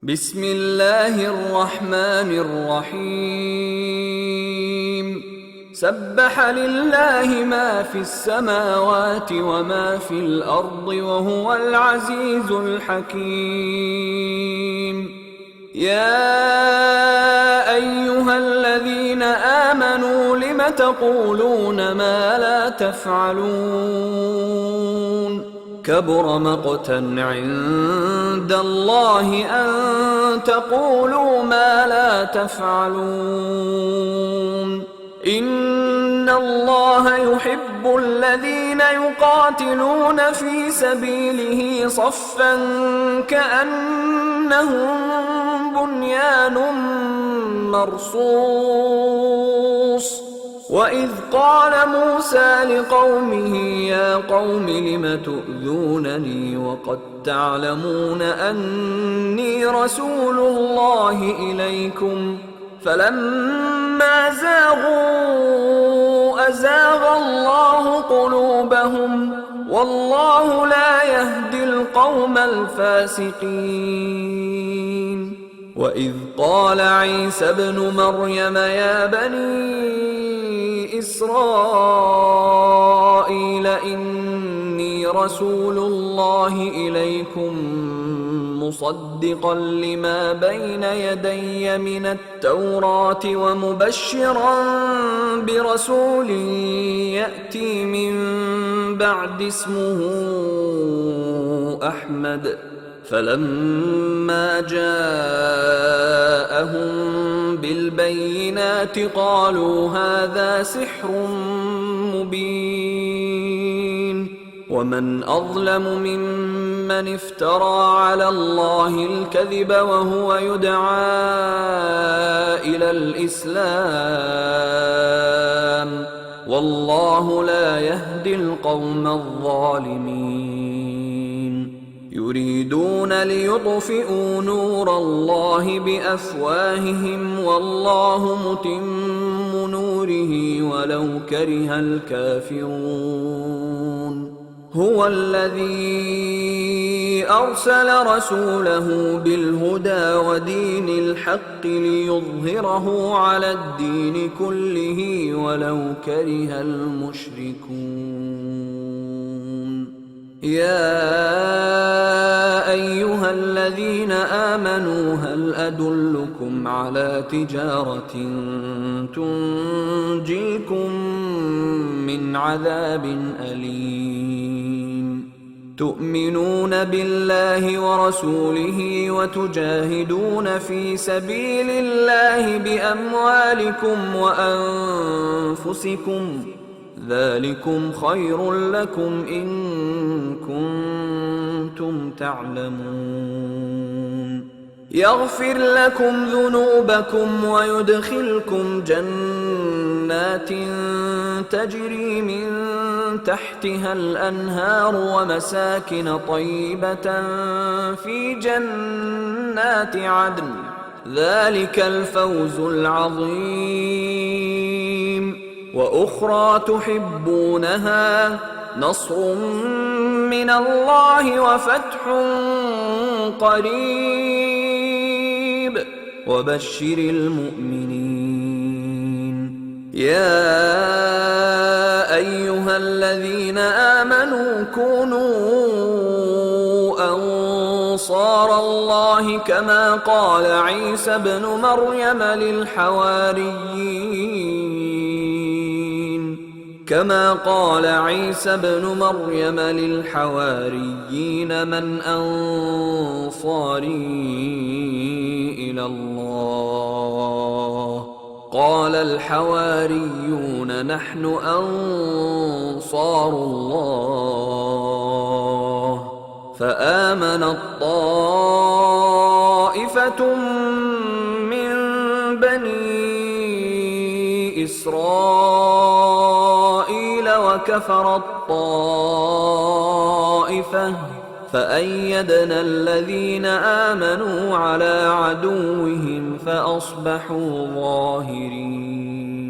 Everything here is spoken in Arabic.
بسم الله الرحمن الرحيم سبح لله ما في السماوات وما في الأرض وهو العزيز الحكيم يا أيها الذين آمنوا لم تقولون ما لا تفعلون كبر مقتا عند الله أن تقولوا ما لا تفعلون إن الله يحب الذين يقاتلون في سبيله صفا كأنهم بنيان مرصوص وإذ قال موسى لقومه يا قوم لم تؤذونني وقد تعلمون أني رسول الله إليكم فلما زاغوا أزاغ الله قلوبهم والله لا يهدي القوم الفاسقين وإذ قال عيسى ابن مريم يا بني إسرائيل إني رسول الله إليكم مصدقا لما بين يدي من التوراة ومبشرا برسول يأتي من بعد اسمه أحمد فلما جاءهم بالبينات قالوا هذا سحر مبين ومن أظلم ممن افترى على الله الكذب وهو يدعى إلى الإسلام والله لا يهدي القوم الظالمين يريدون ليطفئوا نور الله بأفواههم والله متم نوره ولو كره الكافرون هو الذي أرسل رسوله بالهدى ودين الحق ليظهره على الدين كله ولو كره المشركون يا أيها الذين آمنوا هل أدلكم على تجارة تنجيكم من عذاب أليم تؤمنون بالله ورسوله وتجاهدون في سبيل الله بأموالكم وأنفسكم ذلكم خير لكم إن كنتم تعلمون يغفر لكم ذنوبكم ويدخلكم جنات تجري من تحتها الأنهار ومساكن طيبة في جنات عدن ذلك الفوز العظيم وأخرى تحبونها نصر من الله وفتح قريب وبشر المؤمنين يا أيها الذين آمنوا كونوا أنصار الله كما قال عيسى ابن مريم للحواريين من أنصاري إلى الله قال الحواريون نحن أنصار الله فآمنت طائفة من بني إسرائيل وكفرت طائفة فأيدنا الذين آمنوا على عدوهم فأصبحوا ظاهرين